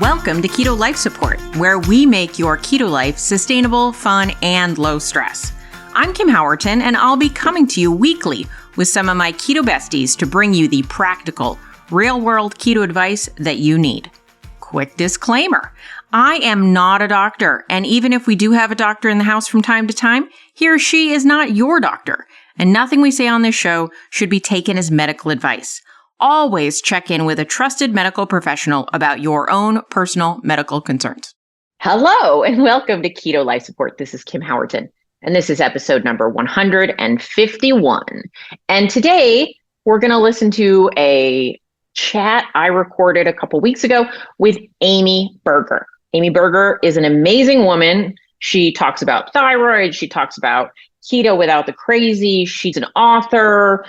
Welcome to Keto Life Support, where we make your keto life sustainable, fun, and low stress. I'm Kim Howerton, and I'll be coming to you weekly with some of my keto besties to bring you the practical, real-world keto advice that you need. Quick disclaimer, I am not a doctor, and even if we do have a doctor in the house from time to time, he or she is not your doctor, and nothing we say on this show should be taken as medical advice. Always check in with a trusted medical professional about your own personal medical concerns. Hello, and welcome to Keto Life Support. This is Kim Howerton, and this is episode number 151. And today, we're going to listen to a chat I recorded a couple weeks ago with Amy Berger. Amy Berger is an amazing woman. She talks about thyroid. She talks about keto without the crazy. She's an author.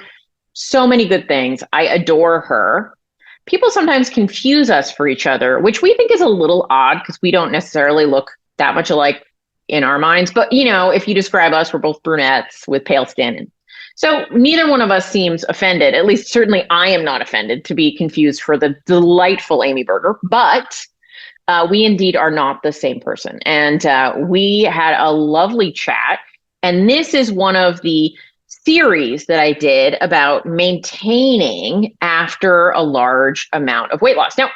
So many good things. I adore her. People sometimes confuse us for each other, which we think is a little odd because we don't necessarily look that much alike in our minds. But, you know, if you describe us, we're both brunettes with pale skin. So neither one of us seems offended. At least certainly I am not offended to be confused for the delightful Amy Berger. But we indeed are not the same person. And we had a lovely chat. And this is one of the series that I did about maintaining after a large amount of weight loss. Now,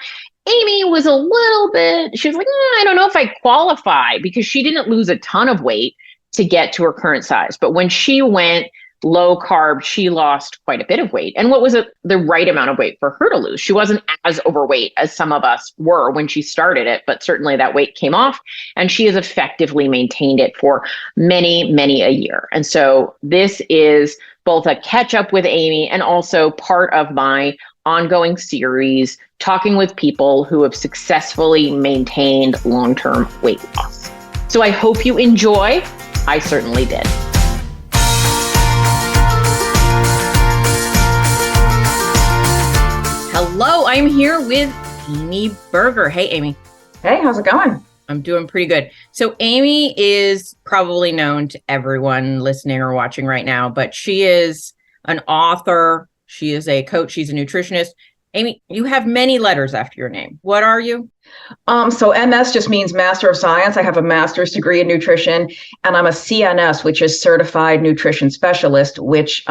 Amy was a little bit, she was like, I don't know if I qualify, because she didn't lose a ton of weight to get to her current size. But when she went low carb, she lost quite a bit of weight. And what was the right amount of weight for her to lose? She wasn't as overweight as some of us were when she started it, but certainly that weight came off, and she has effectively maintained it for many, many a year. And so this is both a catch up with Amy and also part of my ongoing series, talking with people who have successfully maintained long-term weight loss. So I hope you enjoy. I certainly did. Hello, I'm here with Amy Berger. Hey, Amy. Hey, how's it going? I'm doing pretty good. So Amy is probably known to everyone listening or watching right now, but she is an author. She is a coach. She's a nutritionist. Amy, you have many letters after your name. What are you? So MS just means Master of Science. I have a master's degree in nutrition, and I'm a CNS, which is Certified Nutrition Specialist, which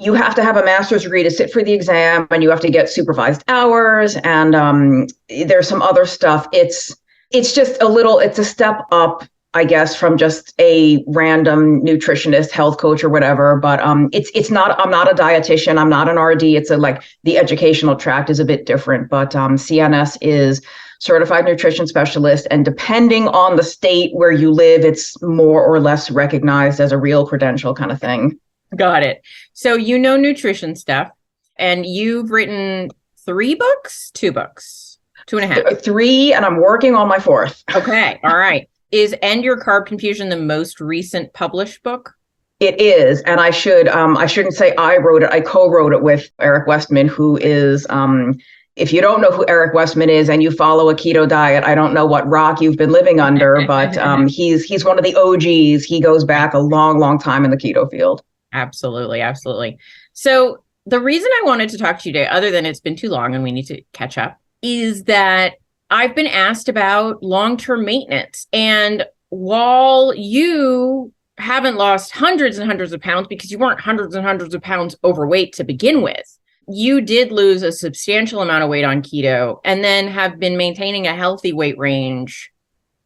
you have to have a master's degree to sit for the exam, and you have to get supervised hours. And there's some other stuff. It's just it's a step up, I guess, from just a random nutritionist, health coach or whatever. But it's not, I'm not a dietitian. I'm not an RD. It's the educational tract is a bit different, but CNS is Certified Nutrition Specialist. And depending on the state where you live, it's more or less recognized as a real credential kind of thing. Got it. So you know nutrition stuff, and you've written 3 books, 2 books, 2.5. 3, and I'm working on my 4th. Okay. All right. Is End Your Carb Confusion the most recent published book? It is. And I shouldn't say I wrote it. I co-wrote it with Eric Westman, who is, if you don't know who Eric Westman is and you follow a keto diet, I don't know what rock you've been living under, but he's one of the OGs. He goes back a long, long time in the keto field. Absolutely. Absolutely. So the reason I wanted to talk to you today, other than it's been too long and we need to catch up, is that I've been asked about long-term maintenance. And while you haven't lost hundreds and hundreds of pounds because you weren't hundreds and hundreds of pounds overweight to begin with, you did lose a substantial amount of weight on keto and then have been maintaining a healthy weight range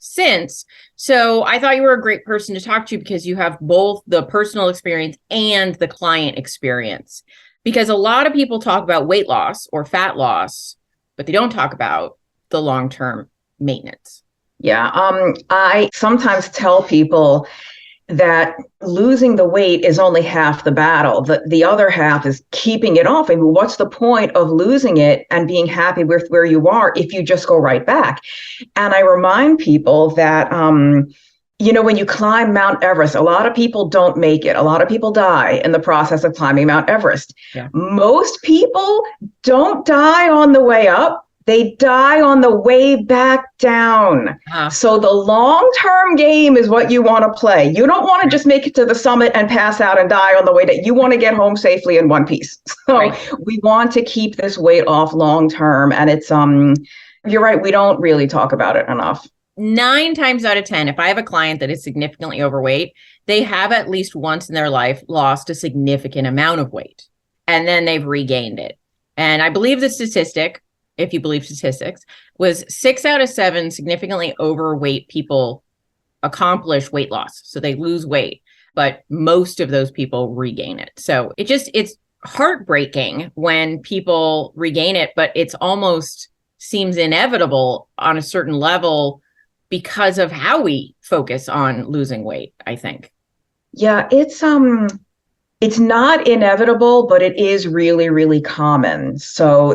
since. So I thought you were a great person to talk to because you have both the personal experience and the client experience. Because a lot of people talk about weight loss or fat loss, but they don't talk about the long-term maintenance. Yeah. I sometimes tell people that losing the weight is only half the battle. The other half is keeping it off. I mean, what's the point of losing it and being happy with where you are if you just go right back? And I remind people that, when you climb Mount Everest, a lot of people don't make it. A lot of people die in the process of climbing Mount Everest. Yeah. Most people don't die on the way up. They die on the way back down. So the long-term game is what you want to play. You don't want to just make it to the summit and pass out and die on the way down. You want to get home safely in one piece. So we want to keep this weight off long-term. And it's, You're right. We don't really talk about it enough. 9 times out of 10, if I have a client that is significantly overweight, they have at least once in their life lost a significant amount of weight, and then they've regained it. And I believe the statistic, if you believe statistics, was 6 out of 7 significantly overweight people accomplish weight loss. So they lose weight, but most of those people regain it. So it's heartbreaking when people regain it, but it's almost seems inevitable on a certain level because of how we focus on losing weight, I think. Yeah, it's not inevitable, but it is really, really common. So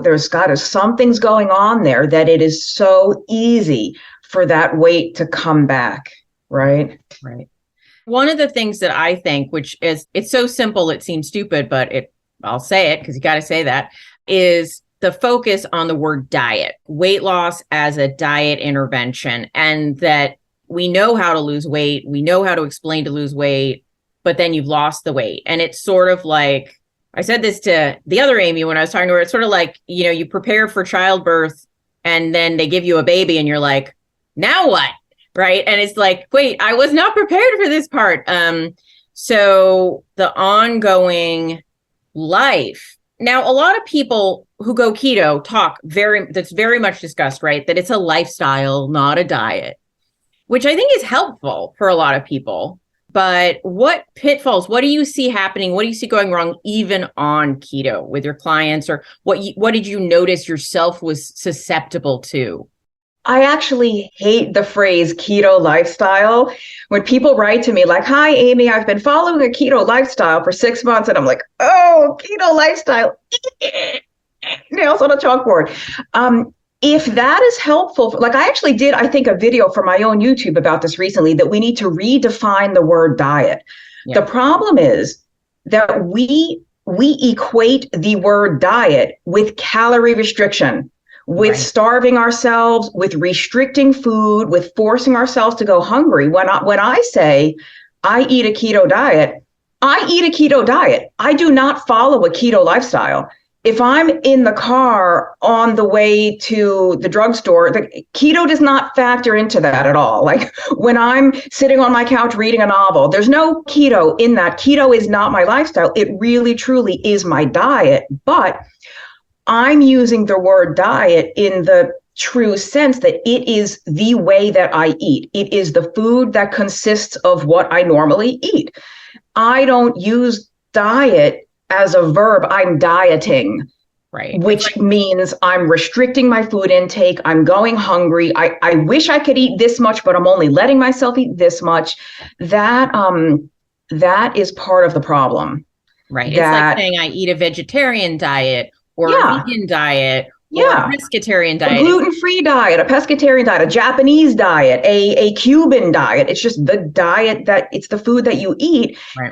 something's going on there that it is so easy for that weight to come back, right? Right. One of the things that I think, which is, it's so simple, it seems stupid, but I'll say it because you got to say that, is the focus on the word diet, weight loss as a diet intervention, and that we know how to lose weight. We know how to explain to lose weight, but then you've lost the weight. And it's sort of like, I said this to the other Amy when I was talking to her, it's sort of like, you prepare for childbirth and then they give you a baby and you're like, now what? Right. And it's like, wait, I was not prepared for this part. So the ongoing life. Now, a lot of people who go keto that's very much discussed, right? That it's a lifestyle, not a diet, which I think is helpful for a lot of people. But what pitfalls, what do you see happening? What do you see going wrong even on keto with your clients? Or what did you notice yourself was susceptible to? I actually hate the phrase keto lifestyle. When people write to me like, hi, Amy, I've been following a keto lifestyle for 6 months. And I'm like, oh, keto lifestyle, nails on a chalkboard. If that is helpful, like I actually did, I think, a video for my own YouTube about this recently, that we need to redefine the word diet. Yeah. The problem is that we equate the word diet with calorie restriction, with right. starving ourselves, with restricting food, with forcing ourselves to go hungry. When I say I eat a keto diet, I eat a keto diet. I do not follow a keto lifestyle. If I'm in the car on the way to the drugstore, the keto does not factor into that at all. Like when I'm sitting on my couch reading a novel, there's no keto in that. Keto is not my lifestyle. It really, truly is my diet. But I'm using the word diet in the true sense that it is the way that I eat. It is the food that consists of what I normally eat. I don't use diet as a verb. I'm dieting, right? Which means I'm restricting my food intake. I'm going hungry. I wish I could eat this much, but I'm only letting myself eat this much. That is part of the problem. Right. It's like saying I eat a vegetarian diet or a vegan diet, or a pescatarian diet. A gluten-free diet, a pescatarian diet, a Japanese diet, a Cuban diet. It's just the diet it's the food that you eat. Right.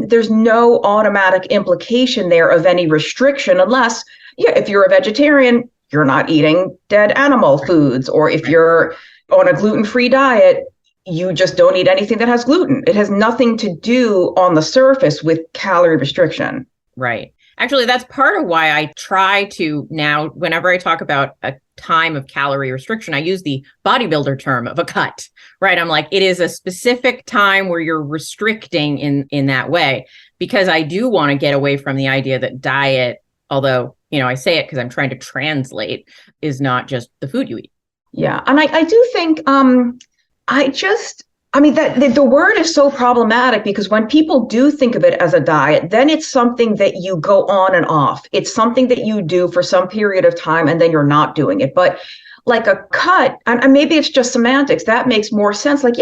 There's no automatic implication there of any restriction unless, if you're a vegetarian, you're not eating dead animal foods. Or if you're on a gluten-free diet, you just don't eat anything that has gluten. It has nothing to do on the surface with calorie restriction. Right. Actually, that's part of why I try to now, whenever I talk about a time of calorie restriction, I use the bodybuilder term of a cut, right? I'm like, it is a specific time where you're restricting in that way, because I do want to get away from the idea that diet, although, I say it because I'm trying to translate, is not just the food you eat. Yeah. And I do think, that the word is so problematic, because when people do think of it as a diet, then it's something that you go on and off. It's something that you do for some period of time and then you're not doing it. But like a cut, and maybe it's just semantics, that makes more sense. Like,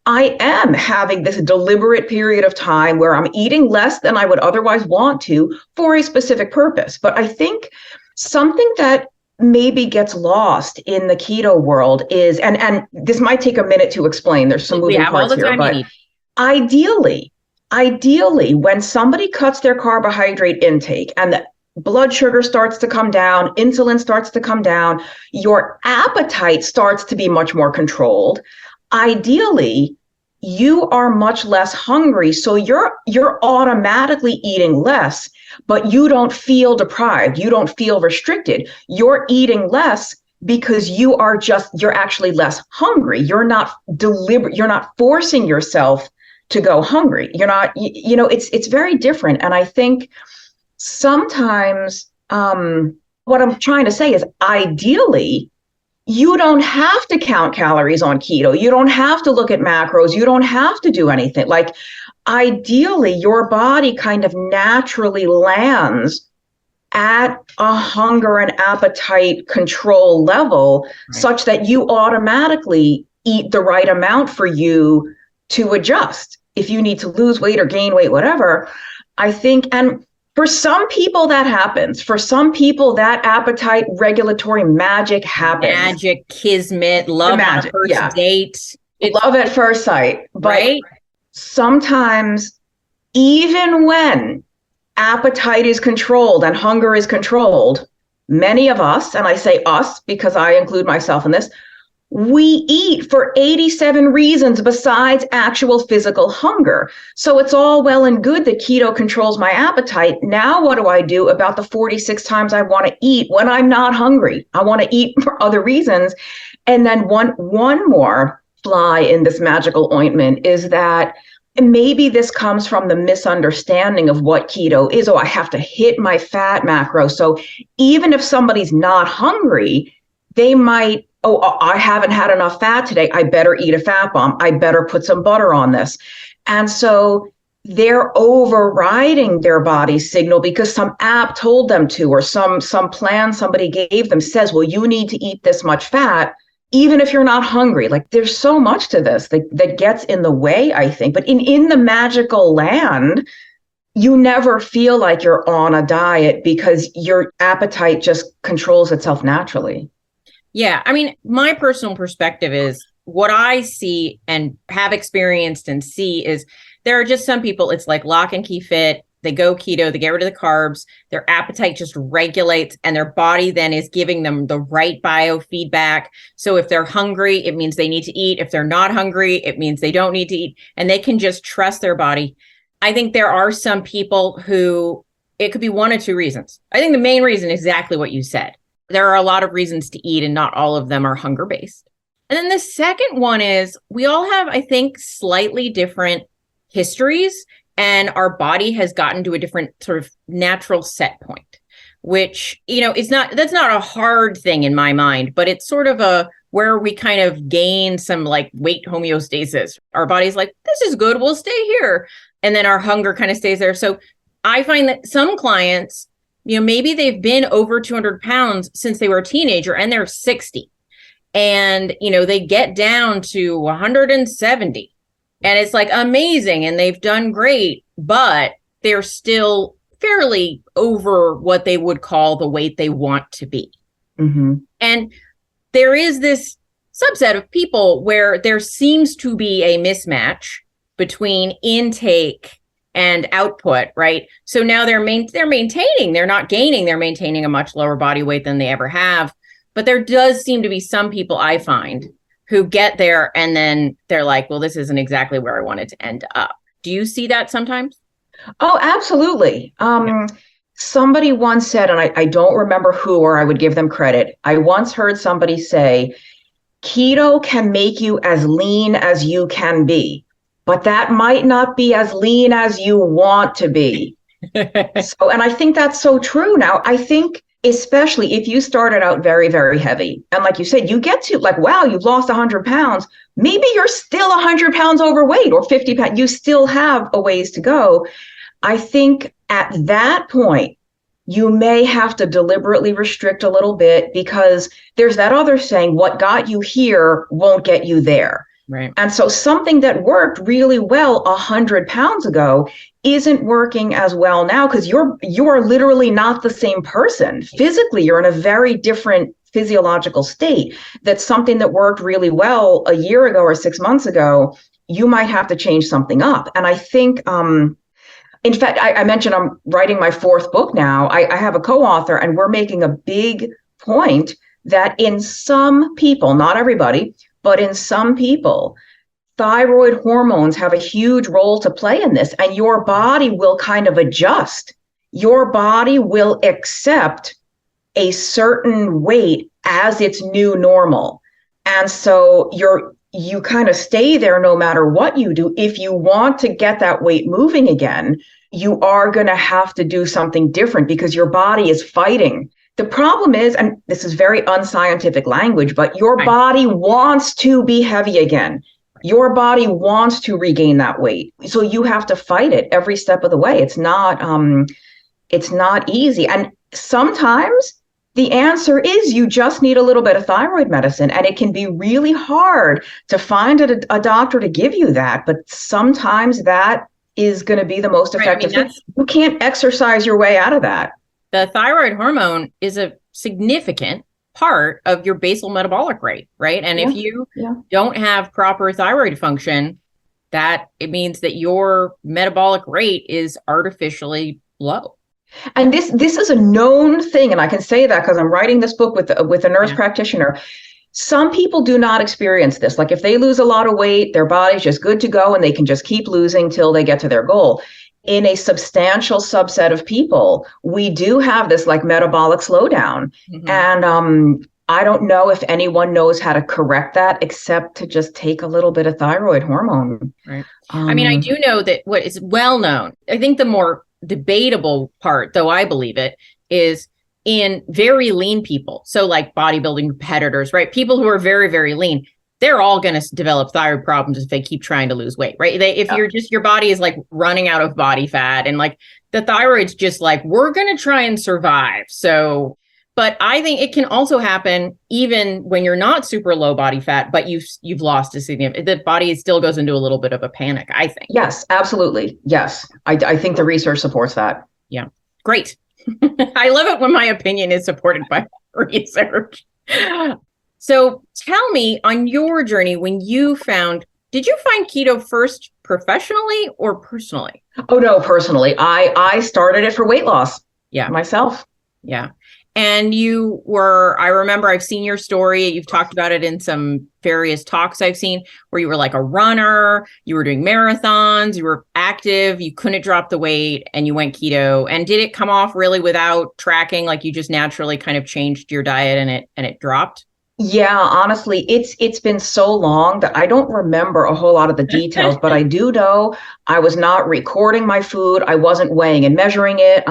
I am having this deliberate period of time where I'm eating less than I would otherwise want to for a specific purpose. But I think something that maybe gets lost in the keto world is, and this might take a minute to explain, there's some moving parts here, but ideally, when somebody cuts their carbohydrate intake and the blood sugar starts to come down, insulin starts to come down, your appetite starts to be much more controlled. Ideally, you are much less hungry, so you're automatically eating less, but you don't feel deprived. You don't feel restricted. You're eating less because you're actually less hungry. You're not deliberate. You're not forcing yourself to go hungry. You're not, it's very different. And I think sometimes what I'm trying to say is ideally, you don't have to count calories on keto. You don't have to look at macros. You don't have to do anything. Like ideally, your body kind of naturally lands at a hunger and appetite control level, such that you automatically eat the right amount for you to adjust. If you need to lose weight or gain weight, whatever, I think, and for some people that happens. For some people, that appetite regulatory magic happens. Magic, kismet, love on a first date. Love at first sight. But right? Sometimes, even when appetite is controlled and hunger is controlled, many of us, and I say us because I include myself in this, we eat for 87 reasons besides actual physical hunger. So it's all well and good that keto controls my appetite. Now what do I do about the 46 times I want to eat when I'm not hungry? I want to eat for other reasons. And then one more fly in this magical ointment is that maybe this comes from the misunderstanding of what keto is. Oh, I have to hit my fat macro. So even if somebody's not hungry, they might, I haven't had enough fat today. I better eat a fat bomb. I better put some butter on this. And so they're overriding their body's signal because some app told them to, or some plan somebody gave them says, well, you need to eat this much fat, even if you're not hungry. Like there's so much to this that gets in the way, I think. But in the magical land, you never feel like you're on a diet because your appetite just controls itself naturally. Yeah. I mean, my personal perspective is what I see and have experienced and see is there are just some people, it's like lock and key fit. They go keto, they get rid of the carbs, their appetite just regulates, and their body then is giving them the right biofeedback. So if they're hungry, it means they need to eat. If they're not hungry, it means they don't need to eat, and they can just trust their body. I think there are some people who it could be one of two reasons. I think the main reason is exactly what you said. There are a lot of reasons to eat, and not all of them are hunger-based. And then the second one is we all have, I think, slightly different histories, and our body has gotten to a different sort of natural set point, which, that's not a hard thing in my mind, but it's sort of where we kind of gain some like weight homeostasis. Our body's like, this is good, we'll stay here. And then our hunger kind of stays there. So I find that some clients, maybe they've been over 200 pounds since they were a teenager and they're 60. And, they get down to 170. And it's like amazing. And they've done great, but they're still fairly over what they would call the weight they want to be. Mm-hmm. And there is this subset of people where there seems to be a mismatch between intake and output, right? So now they're maintaining, they're not gaining, they're maintaining a much lower body weight than they ever have. But there does seem to be some people I find who get there and then they're like, well, this isn't exactly where I wanted to end up. Do you see that sometimes? Oh, absolutely. Somebody once said, and I don't remember who, or I would give them credit. I once heard somebody say, keto can make you as lean as you can be, but that might not be as lean as you want to be. And I think that's so true. Now, I think especially if you started out very, very heavy, and like you said, you get to like, wow, you've lost 100 pounds. Maybe you're still 100 pounds overweight or 50 pounds. You still have a ways to go. I think at that point, you may have to deliberately restrict a little bit because there's that other saying, what got you here won't get you there. Right. And so something that worked really well 100 pounds ago isn't working as well now because you're literally not the same person. Physically, you're in a very different physiological state. That's something that worked really well a year ago or 6 months ago. You might have to change something up. And I think, in fact, I mentioned I'm writing my 4th book now. I have a co-author, and we're making a big point that in some people, not everybody, but in some people, thyroid hormones have a huge role to play in this, and your body will kind of adjust. Your body will accept a certain weight as its new normal. And so you kind of stay there no matter what you do. If you want to get that weight moving again, you are going to have to do something different because your body is fighting. The problem is, and this is very unscientific language, but your body wants to be heavy again. Your body wants to regain that weight. So you have to fight it every step of the way. It's not easy. And sometimes the answer is you just need a little bit of thyroid medicine, and it can be really hard to find a doctor to give you that. But sometimes that is going to be the most effective thing. You can't exercise your way out of that. The thyroid hormone is a significant part of your basal metabolic rate, right? And if you don't have proper thyroid function, that it means that your metabolic rate is artificially low. And this is a known thing, and I can say that because I'm writing this book with a nurse practitioner. Some people do not experience this. Like if they lose a lot of weight, their body's just good to go and they can just keep losing till they get to their goal. In a substantial subset of people, we do have this like metabolic slowdown. Mm-hmm. And I don't know if anyone knows how to correct that except to just take a little bit of thyroid hormone. Right. I mean, I do know that what is well known, I think the more debatable part, though I believe it, is in very lean people. So like bodybuilding competitors, right? People who are very, very lean, they're all going to develop thyroid problems if they keep trying to lose weight, right? If you're just, your body is like running out of body fat and like the thyroid's just like, we're going to try and survive. So, but I think it can also happen even when you're not super low body fat, but you've lost a significant, the body still goes into a little bit of a panic, I think. Yes, absolutely. Yes. I think the research supports that. Yeah. Great. I love it when my opinion is supported by research. So tell me, on your journey, when you did you find keto first professionally or personally? Oh, no, personally. I started it for weight loss. Yeah. Myself. Yeah. And I remember I've seen your story. You've talked about it in some various talks I've seen where you were like a runner, you were doing marathons, you were active, you couldn't drop the weight and you went keto. And did it come off really without tracking? Like you just naturally kind of changed your diet and it dropped? Yeah, honestly, it's been so long that I don't remember a whole lot of the details, but I do know I was not recording my food. I wasn't weighing and measuring it.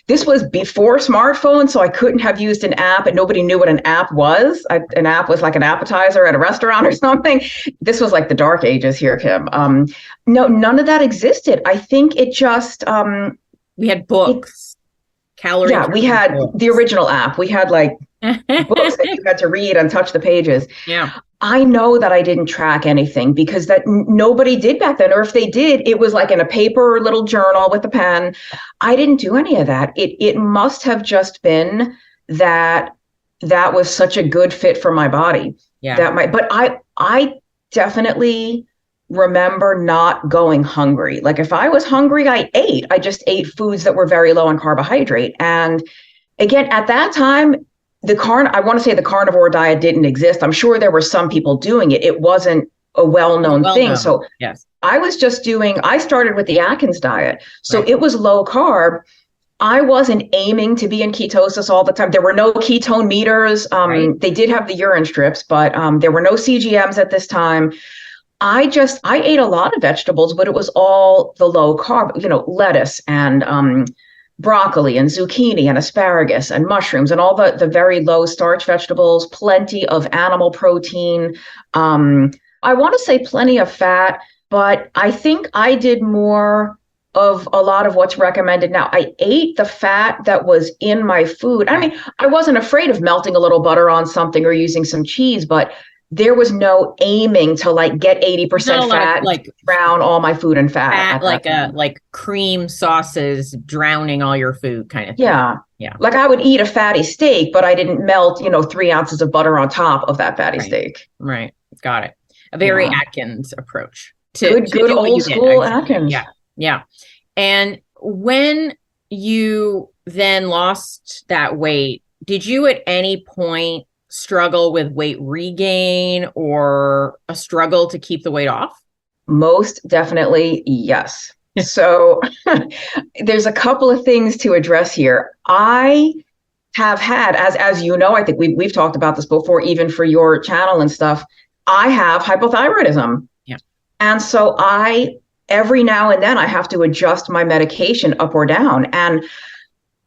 This was before smartphones, so I couldn't have used an app, and nobody knew what an app was. An app was like an appetizer at a restaurant or something. This was like the dark ages here, Kim. No, none of that existed. I think it just we had books. Calorie. Yeah, we had books. The original app. We had like books that you had to read and touch the pages. Yeah. I know that I didn't track anything because that nobody did back then. Or if they did, it was like in a paper little journal with a pen. I didn't do any of that. It must have just been that was such a good fit for my body. Yeah. But I definitely remember not going hungry. Like if I was hungry, I ate. I just ate foods that were very low in carbohydrate. And again, at that time, I want to say the carnivore diet didn't exist. I'm sure there were some people doing it. It wasn't a well-known thing. So yes. I started with the Atkins diet. So It was low carb. I wasn't aiming to be in ketosis all the time. There were no ketone meters. They did have the urine strips, but there were no CGMs at this time. I ate a lot of vegetables, but it was all the low carb, lettuce and broccoli and zucchini and asparagus and mushrooms and all the very low starch vegetables, plenty of animal protein. I want to say plenty of fat, but I think I did more of a lot of what's recommended now. I ate the fat that was in my food. I mean, I wasn't afraid of melting a little butter on something or using some cheese, but there was no aiming to like get 80% fat, like drown all my food in fat. Like cream sauces drowning all your food kind of thing. Yeah. Yeah. Like I would eat a fatty steak, but I didn't melt, 3 ounces of butter on top of that fatty steak. Right. Got it. A very Atkins approach. Good old school Atkins. Yeah. Yeah. And when you then lost that weight, did you at any point struggle with weight regain or a struggle to keep the weight off? Most definitely, yes. So there's a couple of things to address here. I have had, as you know, I think we've talked about this before, even for your channel and stuff, I have hypothyroidism. Yeah. And so every now and then I have to adjust my medication up or down. And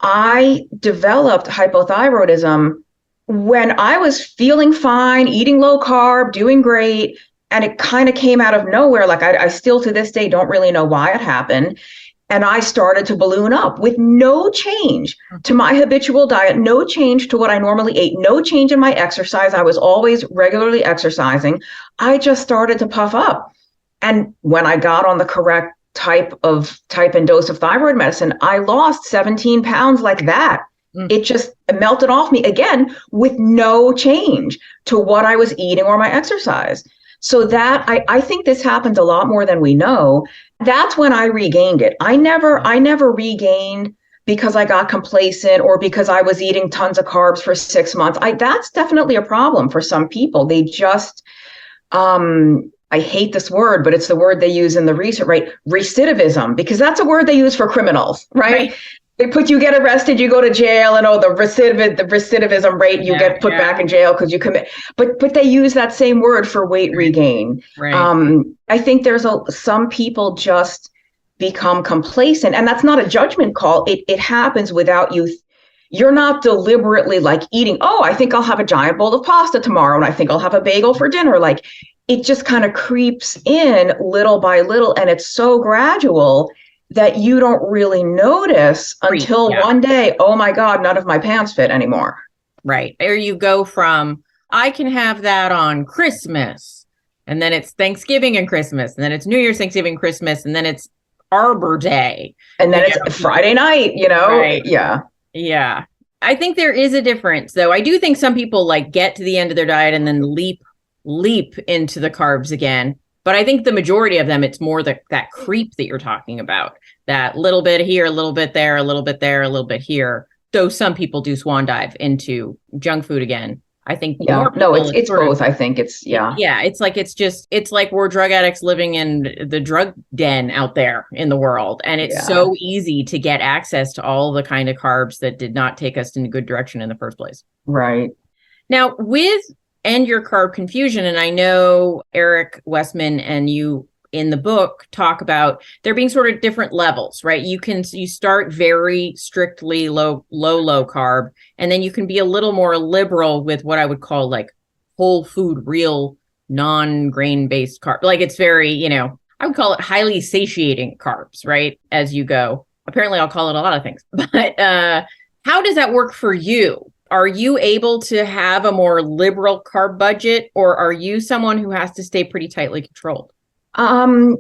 I developed hypothyroidism when I was feeling fine, eating low carb, doing great. And it kind of came out of nowhere. Like I still to this day don't really know why it happened. And I started to balloon up with no change to my habitual diet, no change to what I normally ate, no change in my exercise. I was always regularly exercising. I just started to puff up. And when I got on the correct type and dose of thyroid medicine, I lost 17 pounds like that. It just melted off me again with no change to what I was eating or my exercise. So that I think this happens a lot more than we know. That's when I regained it. I never regained because I got complacent or because I was eating tons of carbs for 6 months. That's definitely a problem for some people. They just, I hate this word, but it's the word they use in the research, right? Recidivism, because that's a word they use for criminals, right? You get arrested, you go to jail, and the recidivism rate, you get put back in jail because you commit. But they use that same word for weight regain. Right. I think there's some people just become complacent, and that's not a judgment call. It happens without you. You're not deliberately like eating, I think I'll have a giant bowl of pasta tomorrow, and I think I'll have a bagel for dinner. Like it just kind of creeps in little by little, and it's so gradual that you don't really notice until one day, oh my God, none of my pants fit anymore. Right. Or you go from, I can have that on Christmas, and then it's Thanksgiving and Christmas, and then it's New Year's, Thanksgiving, Christmas, and then it's Arbor Day. And then it's Friday night, Right. Yeah. Yeah. I think there is a difference, though. I do think some people like get to the end of their diet and then leap into the carbs again. But I think the majority of them, it's more that creep that you're talking about, that little bit here, a little bit there, a little bit there, a little bit here. Though some people do swan dive into junk food again. I think it's both. I think it's it's like we're drug addicts living in the drug den out there in the world, and it's so easy to get access to all the kind of carbs that did not take us in a good direction in the first place. Right. Now with End Your Carb Confusion, and I know Eric Westman and you in the book talk about there being sort of different levels, right? You start very strictly low carb, and then you can be a little more liberal with what I would call like whole food, real non-grain based carb. Like it's very, I would call it highly satiating carbs, right? As you go. Apparently I'll call it a lot of things, but how does that work for you? Are you able to have a more liberal carb budget, or are you someone who has to stay pretty tightly controlled? I'm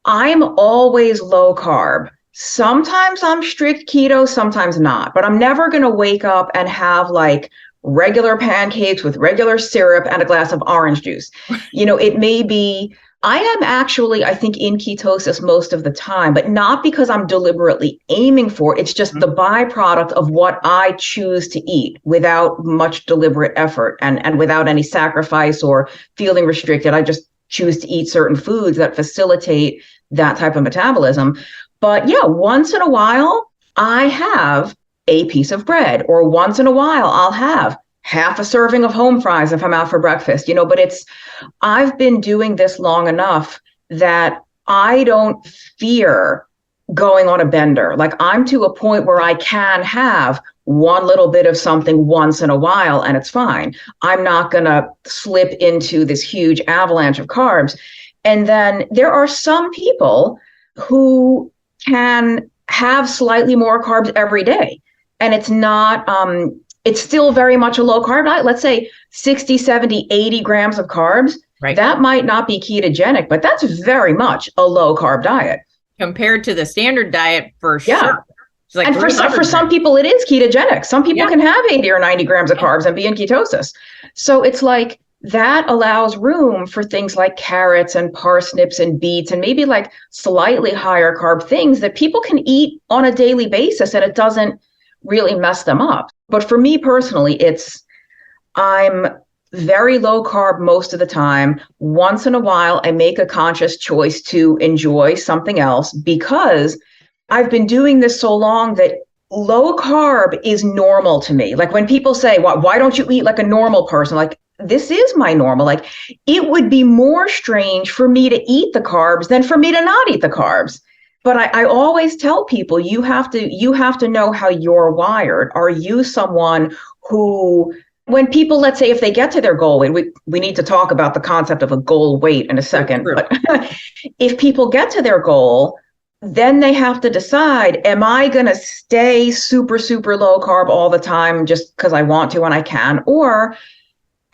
always low carb. Sometimes I'm strict keto, sometimes not, but I'm never going to wake up and have like regular pancakes with regular syrup and a glass of orange juice. It may be, I am actually, I think, in ketosis most of the time, but not because I'm deliberately aiming for it. It's just the byproduct of what I choose to eat without much deliberate effort and without any sacrifice or feeling restricted. I just choose to eat certain foods that facilitate that type of metabolism. But yeah, once in a while, I have a piece of bread, or once in a while, I'll have half a serving of home fries if I'm out for breakfast, but I've been doing this long enough that I don't fear going on a bender. Like I'm to a point where I can have one little bit of something once in a while and it's fine. I'm not going to slip into this huge avalanche of carbs. And then there are some people who can have slightly more carbs every day. And it's not, it's still very much a low carb diet. Let's say 60, 70, 80 grams of carbs. Right. That might not be ketogenic, but that's very much a low carb diet. Compared to the standard diet, for sure. Like, and for some people, it is ketogenic. Some people can have 80 or 90 grams of carbs and be in ketosis. So it's like that allows room for things like carrots and parsnips and beets and maybe like slightly higher carb things that people can eat on a daily basis, and it doesn't really mess them up. But for me personally, I'm very low carb most of the time. Once in a while, I make a conscious choice to enjoy something else because I've been doing this so long that low carb is normal to me. Like when people say, why don't you eat like a normal person? Like, this is my normal. Like, it would be more strange for me to eat the carbs than for me to not eat the carbs. But I always tell people, you have to know how you're wired. Are you someone who, when people, let's say if they get to their goal weight, we need to talk about the concept of a goal weight in a second. But if people get to their goal, then they have to decide, am I going to stay super, super low carb all the time just because I want to and I can? Or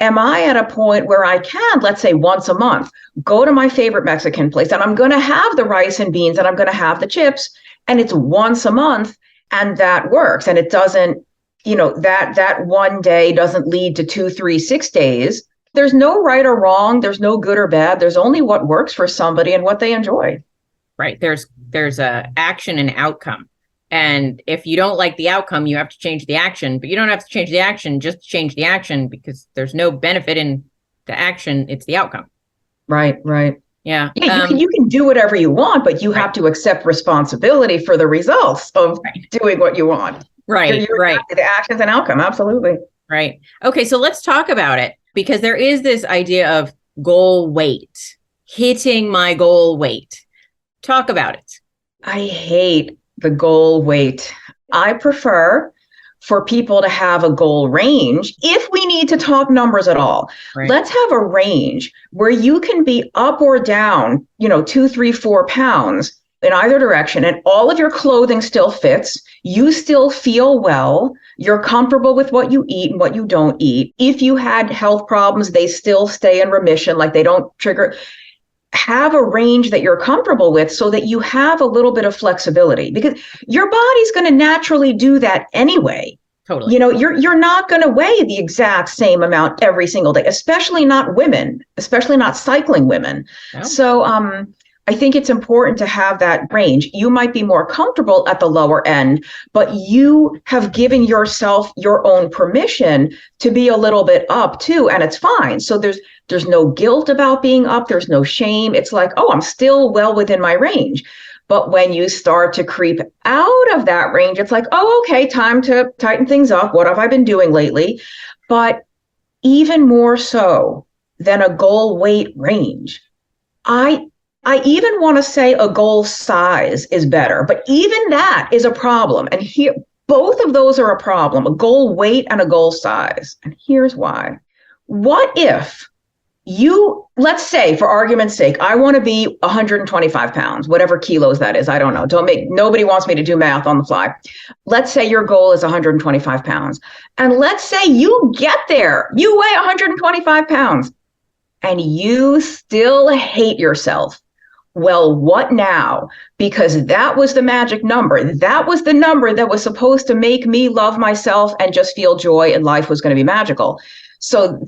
am I at a point where I can, let's say once a month, go to my favorite Mexican place and I'm going to have the rice and beans and I'm going to have the chips, and it's once a month and that works. And it doesn't, that one day doesn't lead to 2, 3, 6 days. There's no right or wrong. There's no good or bad. There's only what works for somebody and what they enjoy. Right. There's a action and outcome. And if you don't like the outcome, you have to change the action, but you don't have to change the action, just change the action, because there's no benefit in the action. It's the outcome. Right. Yeah. You can do whatever you want, but you have to accept responsibility for the results of doing what you want. Right. The actions and outcome. Absolutely. Right. Okay. So let's talk about it, because there is this idea of goal weight, hitting my goal weight. Talk about it. I hate the goal weight. I prefer for people to have a goal range. If we need to talk numbers at all, let's have a range where you can be up or down, 2, 3, 4 pounds in either direction, and all of your clothing still fits. You still feel well. You're comfortable with what you eat and what you don't eat. If you had health problems, they still stay in remission, like they don't trigger. Have a range that you're comfortable with so that you have a little bit of flexibility, because your body's going to naturally do that anyway. Totally. You're not going to weigh the exact same amount every single day, especially not women, especially not cycling women. No. So I think it's important to have that range. You might be more comfortable at the lower end, but you have given yourself your own permission to be a little bit up too, and it's fine. So there's no guilt about being up. There's no shame. It's like, oh, I'm still well within my range. But when you start to creep out of that range, it's like, oh, okay, time to tighten things up. What have I been doing lately? But even more so than a goal weight range, I even want to say a goal size is better, but even that is a problem. And here, both of those are a problem, a goal weight and a goal size. And here's why. What if let's say, for argument's sake, I want to be 125 pounds, whatever kilos that is. I don't know. Nobody wants me to do math on the fly. Let's say your goal is 125 pounds. And let's say you get there, you weigh 125 pounds and you still hate yourself. Well, what now? Because that was the magic number. That was the number that was supposed to make me love myself and just feel joy, and life was going to be magical. So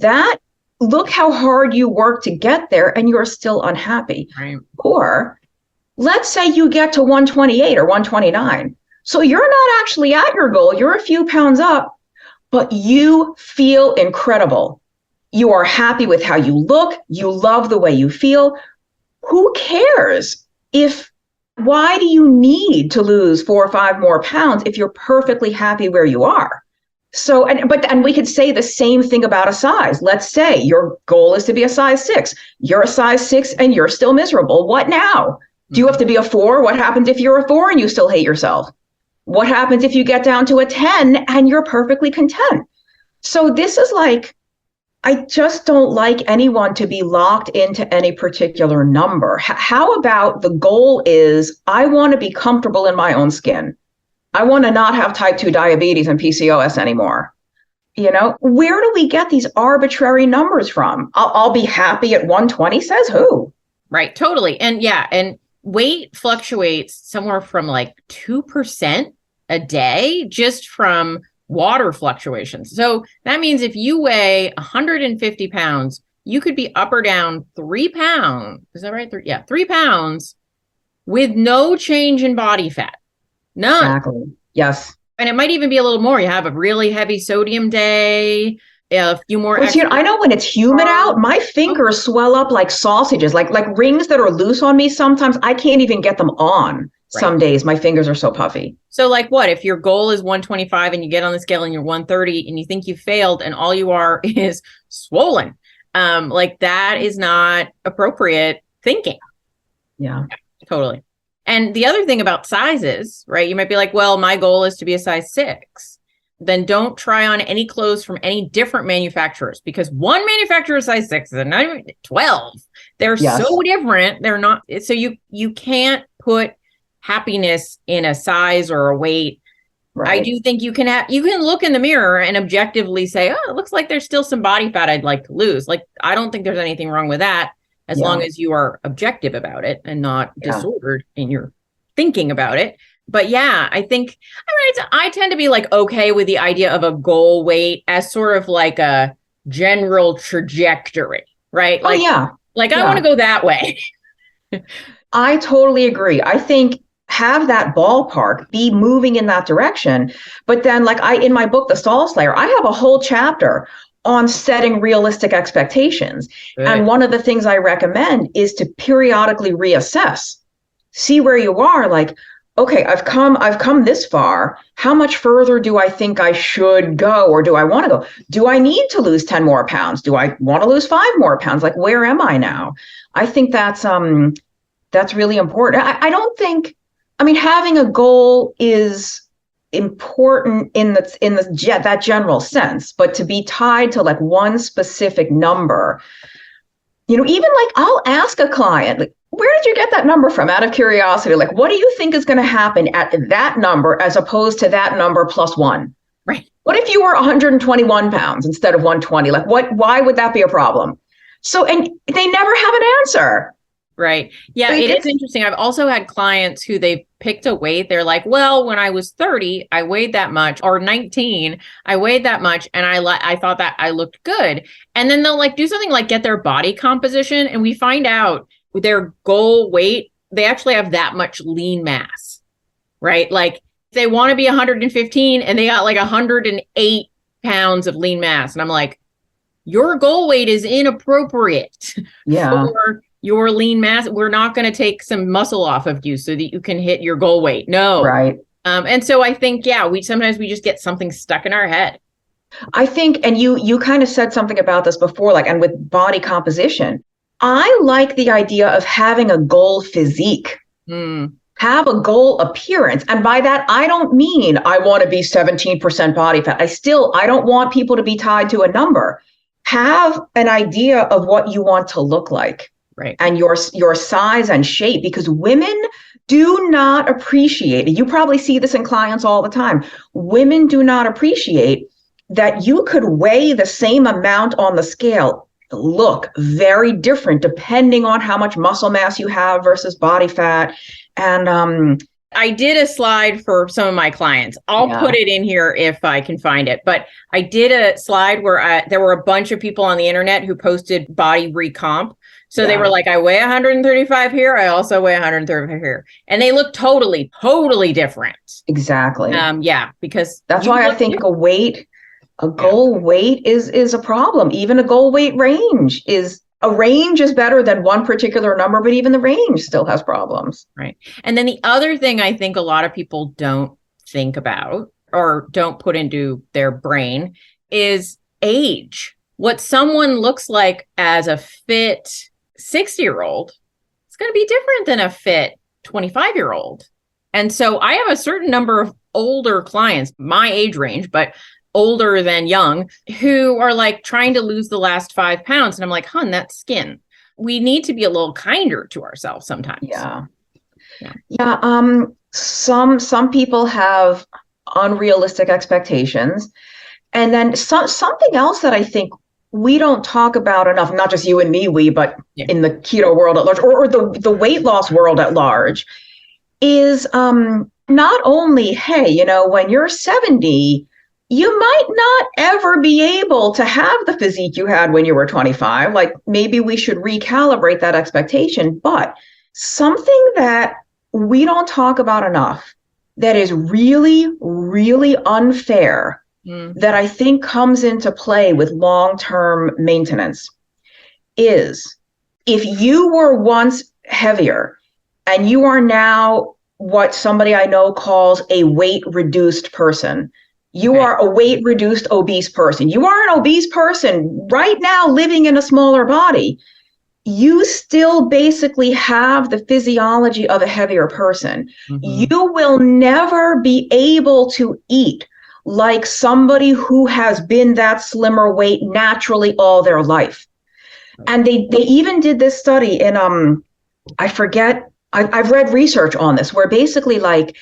look how hard you work to get there and you're still unhappy. Right. Or let's say you get to 128 or 129. So you're not actually at your goal. You're a few pounds up, but you feel incredible. You are happy with how you look. You love the way you feel. Who cares why do you need to lose 4 or 5 more pounds if you're perfectly happy where you are? So, and we could say the same thing about a size. Let's say your goal is to be a size 6. You're a size 6 and you're still miserable. What now? Do you have to be a 4? What happens if you're a 4 and you still hate yourself? What happens if you get down to a 10 and you're perfectly content? So this is like, I just don't like anyone to be locked into any particular number. How about the goal is, I want to be comfortable in my own skin. I want to not have type 2 diabetes and PCOS anymore. Where do we get these arbitrary numbers from? I'll be happy at 120, says who? Right, totally. And and weight fluctuates somewhere from like 2% a day just from water fluctuations. So that means if you weigh 150 pounds, you could be up or down 3 pounds. Is that right? 3 pounds with no change in body fat. None. Exactly. Yes. And it might even be a little more. You have a really heavy sodium day, a few more. I know when it's humid out, my fingers swell up like sausages, like rings that are loose on me. Sometimes I can't even get them on. Some days my fingers are so puffy. So like what, if your goal is 125 and you get on the scale and you're 130 and you think you failed and all you are is swollen, like that is not appropriate thinking. Yeah, totally. And the other thing about sizes, right? You might be like, well, my goal is to be a size 6. Then don't try on any clothes from any different manufacturers, because one manufacturer is size 6 and not even 12. They're so different. They're not. So you can't put happiness in a size or a weight. Right. I do think you can look in the mirror and objectively say, oh, it looks like there's still some body fat I'd like to lose. Like, I don't think there's anything wrong with that, as long as you are objective about it and not disordered in your thinking about it. But yeah, I think I tend to be like okay with the idea of a goal weight as sort of like a general trajectory, right? Like, I want to go that way. I totally agree. I think have that ballpark, be moving in that direction. But then in my book, The Stall Slayer, I have a whole chapter on setting realistic expectations. Good. And one of the things I recommend is to periodically reassess, see where you are. Like, okay, I've come this far. How much further do I think I should go, or do I want to go? Do I need to lose 10 more pounds? Do I want to lose 5 more pounds? Like, where am I now? I think that's really important. I don't think, having a goal is important in that general sense, but to be tied to like one specific number, even like I'll ask a client, like, where did you get that number from, out of curiosity? Like, what do you think is going to happen at that number as opposed to that number plus 1? Right. What if you were 121 pounds instead of 120? Like, why would that be a problem? So, and they never have an answer. Right. Yeah, it is interesting. I've also had clients who they picked a weight. They're like, well, when I was 30, I weighed that much, or 19, I weighed that much. And I thought that I looked good. And then they'll like do something like get their body composition. And we find out with their goal weight, they actually have that much lean mass, right? Like they want to be 115 and they got like 108 pounds of lean mass. And I'm like, your goal weight is inappropriate for your lean mass. We're not going to take some muscle off of you so that you can hit your goal weight. No. Right. And so I think, we sometimes just get something stuck in our head. I think, and you kind of said something about this before, like, and with body composition, I like the idea of having a goal physique, have a goal appearance. And by that, I don't mean I want to be 17% body fat. I don't want people to be tied to a number. Have an idea of what you want to look like. Right. And your size and shape, because women do not appreciate it. You probably see this in clients all the time. Women do not appreciate that you could weigh the same amount on the scale, look very different depending on how much muscle mass you have versus body fat. And I did a slide for some of my clients. I'll put it in here if I can find it. But I did a slide where there were a bunch of people on the internet who posted body recomp. So they were like, I weigh 135 here. I also weigh 135 here. And they look totally, totally different. Exactly. Because that's why I think a goal weight is a problem. Even a goal weight range is better than one particular number, but even the range still has problems. Right. And then the other thing I think a lot of people don't think about or don't put into their brain is age. What someone looks like as a fit 60-year-old, it's going to be different than a fit 25-year-old. And so I have a certain number of older clients, my age range, but older than young, who are like trying to lose the last 5 pounds. And I'm like, that's skin. We need to be a little kinder to ourselves sometimes. Yeah. Some people have unrealistic expectations. And then something else that I think we don't talk about enough, not just you and me, but in the keto world at large, or the weight loss world at large, is not only, hey, when you're 70, you might not ever be able to have the physique you had when you were 25. Like, maybe we should recalibrate that expectation. But something that we don't talk about enough that is really, really unfair, that I think comes into play with long-term maintenance, is if you were once heavier and you are now what somebody I know calls a weight reduced person. You Okay. are a weight reduced obese person. You are an obese person right now living in a smaller body. You still basically have the physiology of a heavier person. Mm-hmm. You will never be able to eat like somebody who has been that slimmer weight naturally all their life. And they even did this study in I forget, I've read research on this where basically, like,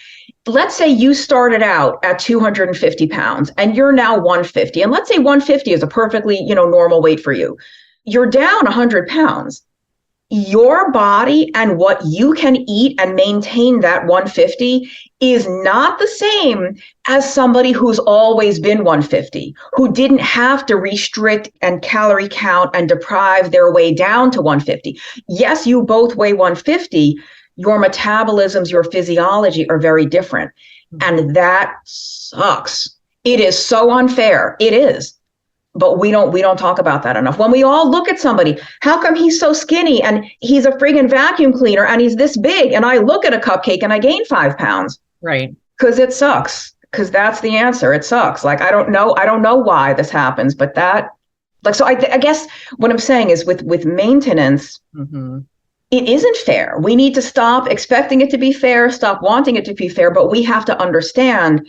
let's say you started out at 250 pounds and you're now 150. And let's say 150 is a perfectly, normal weight for you. You're down 100 pounds. Your body and what you can eat and maintain that 150 is not the same as somebody who's always been 150, who didn't have to restrict and calorie count and deprive their way down to 150. Yes, you both weigh 150. Your metabolisms, your physiology are very different. And that sucks. It is so unfair. It is. But we don't talk about that enough. When we all look at somebody, how come he's so skinny and he's a friggin' vacuum cleaner and he's this big, and I look at a cupcake and I gain 5 pounds? Right. Because it sucks. Because that's the answer. It sucks. Like, I don't know why this happens, but that, like, so I guess what I'm saying is with maintenance, Mm-hmm. it isn't fair. We need to stop expecting it to be fair, stop wanting it to be fair, but we have to understand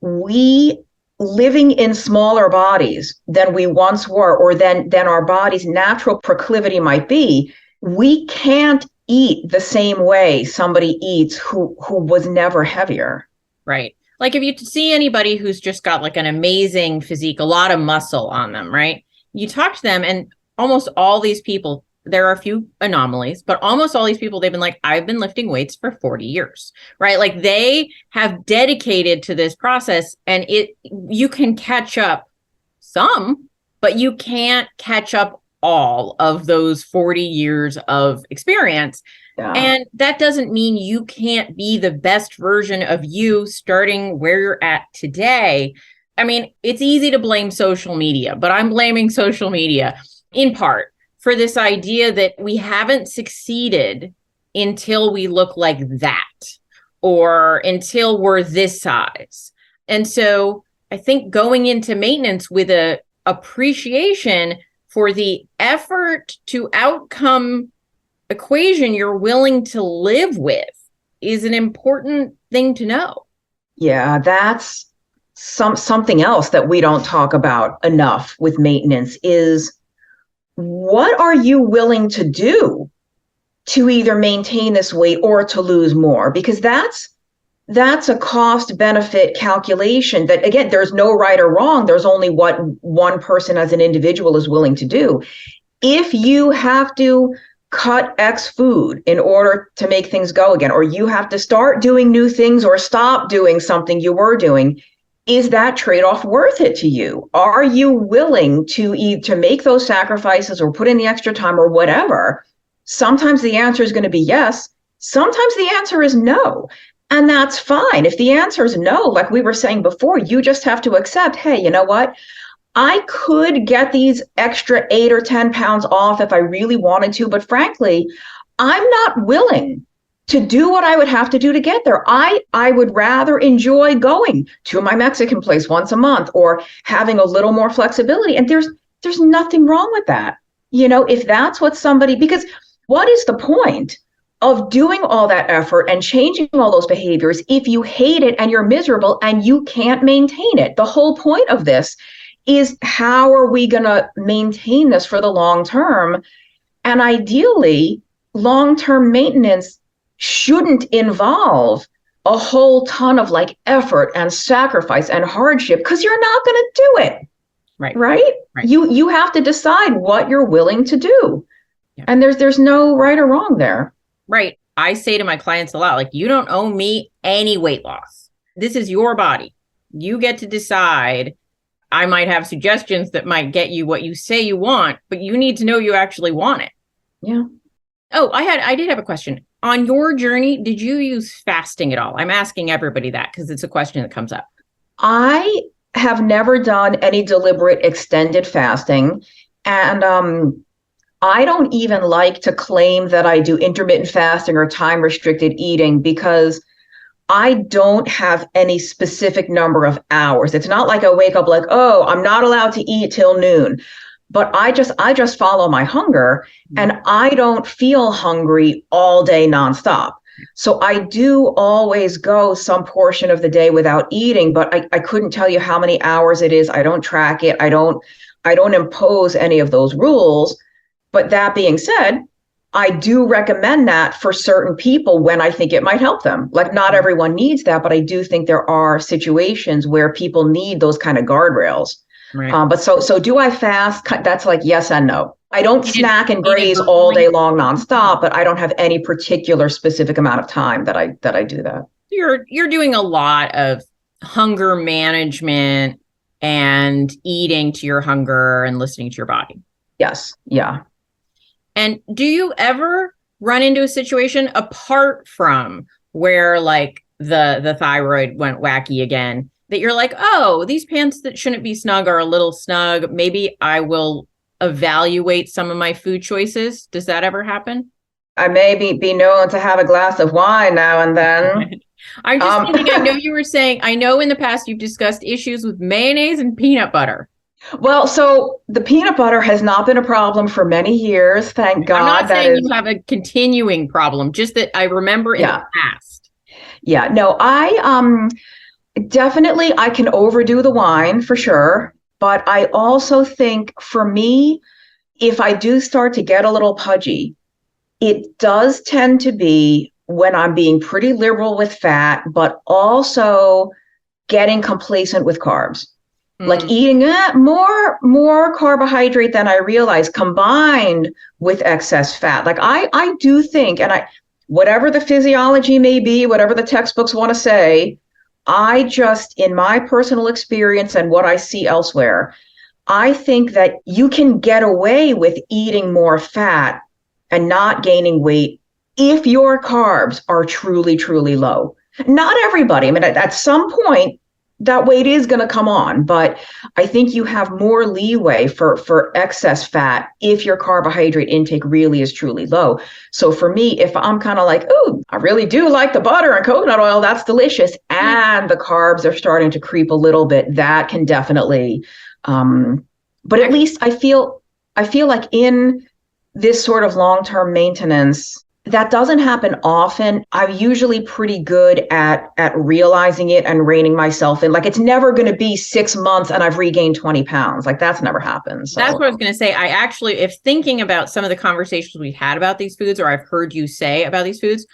we living in smaller bodies than we once were, or than our body's natural proclivity might be, we can't eat the same way somebody eats who was never heavier. Right. Like if you see anybody who's just got like an amazing physique, a lot of muscle on them, right? You talk to them and almost all these people, there are a few anomalies, but almost all these people, they've been like, I've been lifting weights for 40 years, right? Like they have dedicated to this process, and you can catch up some, but you can't catch up all of those 40 years of experience. Yeah. And that doesn't mean you can't be the best version of you starting where you're at today. I mean, it's easy to blame social media, but I'm blaming social media in part for this idea that we haven't succeeded until we look like that, or until we're this size. And so I think going into maintenance with a appreciation for the effort to outcome equation you're willing to live with is an important thing to know. Yeah, that's something else that we don't talk about enough with maintenance is, what are you willing to do to either maintain this weight or to lose more? Because that's a cost benefit calculation that, again, there's no right or wrong. There's only what one person as an individual is willing to do. If you have to cut X food in order to make things go again, or you have to start doing new things or stop doing something you were doing, is that trade-off worth it to you? Are you willing to make those sacrifices or put in the extra time or whatever? Sometimes the answer is going to be yes. Sometimes the answer is no. And that's fine. If the answer is no, like we were saying before, you just have to accept, hey, you know what? I could get these extra 8 or 10 pounds off if I really wanted to, but frankly, I'm not willing to do what I would have to do to get there. I would rather enjoy going to my Mexican place once a month or having a little more flexibility. And there's nothing wrong with that. If that's what somebody, because what is the point of doing all that effort and changing all those behaviors if you hate it and you're miserable and you can't maintain it? The whole point of this is, how are we going to maintain this for the long term? And ideally, long-term maintenance shouldn't involve a whole ton of like effort and sacrifice and hardship, because you're not going to do it. Right? You have to decide what you're willing to do. Yeah. And there's no right or wrong there. Right. I say to my clients a lot, like, you don't owe me any weight loss. This is your body. You get to decide. I might have suggestions that might get you what you say you want, but you need to know you actually want it. Yeah. Oh, I did have a question. On your journey, did you use fasting at all? I'm asking everybody that because it's a question that comes up. I have never done any deliberate extended fasting. And I don't even like to claim that I do intermittent fasting or time restricted eating, because I don't have any specific number of hours. It's not like I wake up like, oh, I'm not allowed to eat till noon. But I just follow my hunger, and I don't feel hungry all day nonstop. So I do always go some portion of the day without eating, but I couldn't tell you how many hours it is. I don't track it. I don't impose any of those rules. But that being said, I do recommend that for certain people when I think it might help them. Like, not everyone needs that, but I do think there are situations where people need those kind of guardrails. Right. But so do I fast? That's like yes and no. I don't snack and graze all day long nonstop, but I don't have any particular specific amount of time that I do that. You're doing a lot of hunger management and eating to your hunger and listening to your body. Yes. Yeah. And do you ever run into a situation apart from where like the thyroid went wacky again, that you're like, oh, these pants that shouldn't be snug are a little snug. Maybe I will evaluate some of my food choices. Does that ever happen? I may be known to have a glass of wine now and then. I'm just thinking, I know you were saying, I know in the past you've discussed issues with mayonnaise and peanut butter. Well, so the peanut butter has not been a problem for many years. Thank God. I'm not saying you have a continuing problem, just that I remember in the past. Yeah, no, I definitely I can overdo the wine for sure. But I also think for me, if I do start to get a little pudgy, it does tend to be when I'm being pretty liberal with fat, but also getting complacent with carbs. Like eating more carbohydrate than I realize, combined with excess fat. Like I do think, and whatever the physiology may be, whatever the textbooks want to say, I just, in my personal experience and what I see elsewhere, I think that you can get away with eating more fat and not gaining weight if your carbs are truly, truly low. Not everybody. I mean, at some point, that weight is going to come on, but I think you have more leeway for excess fat if your carbohydrate intake really is truly low. So for me, if I'm kind of like, oh, I really do like the butter and coconut oil, that's delicious, and the carbs are starting to creep a little bit, that can definitely, but at least I feel like in this sort of long-term maintenance, that doesn't happen often. I'm usually pretty good at realizing it and reining myself in. Like, it's never going to be 6 months and I've regained 20 pounds. Like, that's never happened. So. That's what I was going to say. I actually, if thinking about some of the conversations we had about these foods, or I've heard you say about these foods,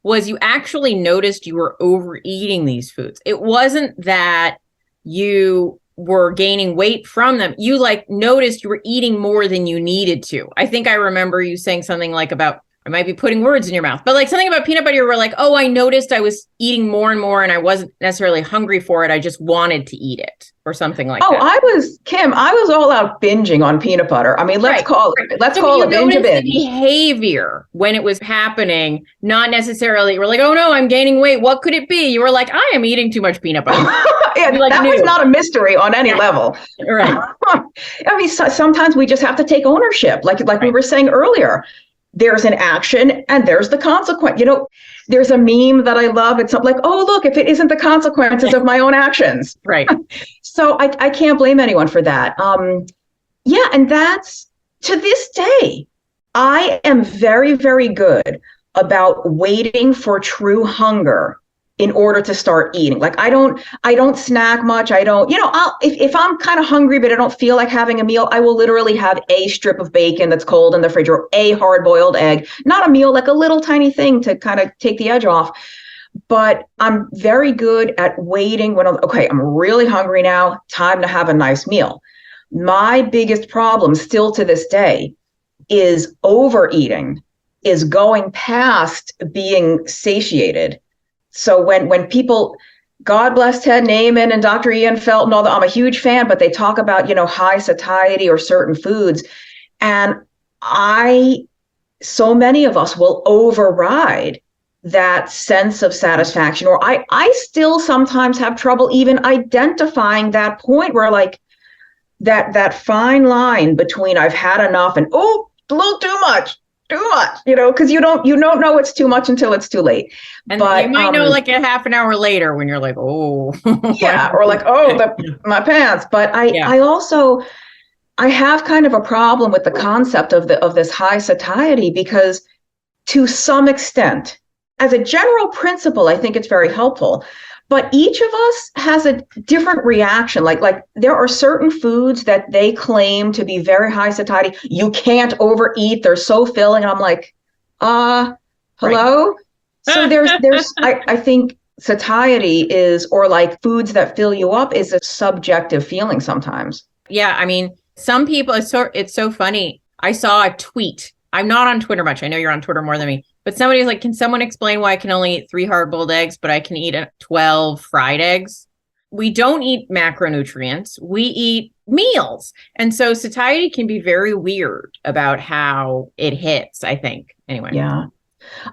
was you actually noticed you were overeating these foods. It wasn't that you were gaining weight from them. You like noticed you were eating more than you needed to. I think I remember you saying something like about, I might be putting words in your mouth, but like something about peanut butter, you were like, oh, I noticed I was eating more and more and I wasn't necessarily hungry for it. I just wanted to eat it or something like that. Oh, I was all out binging on peanut butter. I mean, let's call it a binge. The behavior when it was happening, not necessarily, you were like, oh no, I'm gaining weight. What could it be? You were like, I am eating too much peanut butter. That was not a mystery on any level. Right. I mean, sometimes we just have to take ownership. Like we were saying earlier. There's an action and there's the consequence. You know, there's a meme that I love. It's like, oh, look, if it isn't the consequences of my own actions. Right. So I can't blame anyone for that. And that's, to this day, I am very, very good about waiting for true hunger in order to start eating. Like, I don't snack much. I don't, if I'm kind of hungry, but I don't feel like having a meal, I will literally have a strip of bacon that's cold in the fridge or a hard-boiled egg, not a meal, like a little tiny thing to kind of take the edge off. But I'm very good at waiting when I'm really hungry now, time to have a nice meal. My biggest problem still to this day is overeating, is going past being satiated. So when people, God bless Ted Naiman and Dr. Ian Felton, although I'm a huge fan, but they talk about, high satiety or certain foods. And so many of us will override that sense of satisfaction. Or I still sometimes have trouble even identifying that point where like that fine line between I've had enough and, oh, a little too much. too much, because you don't know it's too much until it's too late. And But you might know like a half an hour later when you're like, oh, yeah, or like, oh, my pants. But I also, I have kind of a problem with the concept of this high satiety, because to some extent, as a general principle, I think it's very helpful. But each of us has a different reaction. Like there are certain foods that they claim to be very high satiety. You can't overeat. They're so filling. And I'm like, hello? Right. So I think satiety is, or like foods that fill you up, is a subjective feeling sometimes. Yeah. I mean, some people, it's so funny. I saw a tweet. I'm not on Twitter much. I know you're on Twitter more than me. But somebody's like, can someone explain why I can only eat 3 hard-boiled eggs, but I can eat 12 fried eggs? We don't eat macronutrients. We eat meals. And so satiety can be very weird about how it hits, I think. Anyway. Yeah.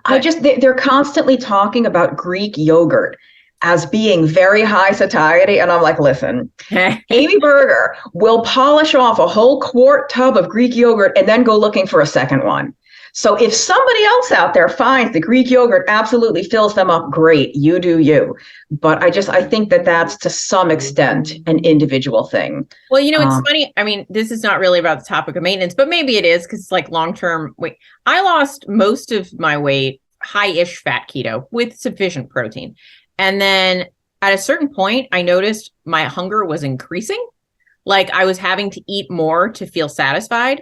They're constantly talking about Greek yogurt as being very high satiety. And I'm like, listen, Amy Berger will polish off a whole quart tub of Greek yogurt and then go looking for a second one. So if somebody else out there finds the Greek yogurt absolutely fills them up, great, you do you. But I think that that's to some extent an individual thing. Well, it's funny. I mean, this is not really about the topic of maintenance, but maybe it is, because it's like long-term weight. I lost most of my weight, high-ish fat keto with sufficient protein. And then at a certain point, I noticed my hunger was increasing. Like I was having to eat more to feel satisfied.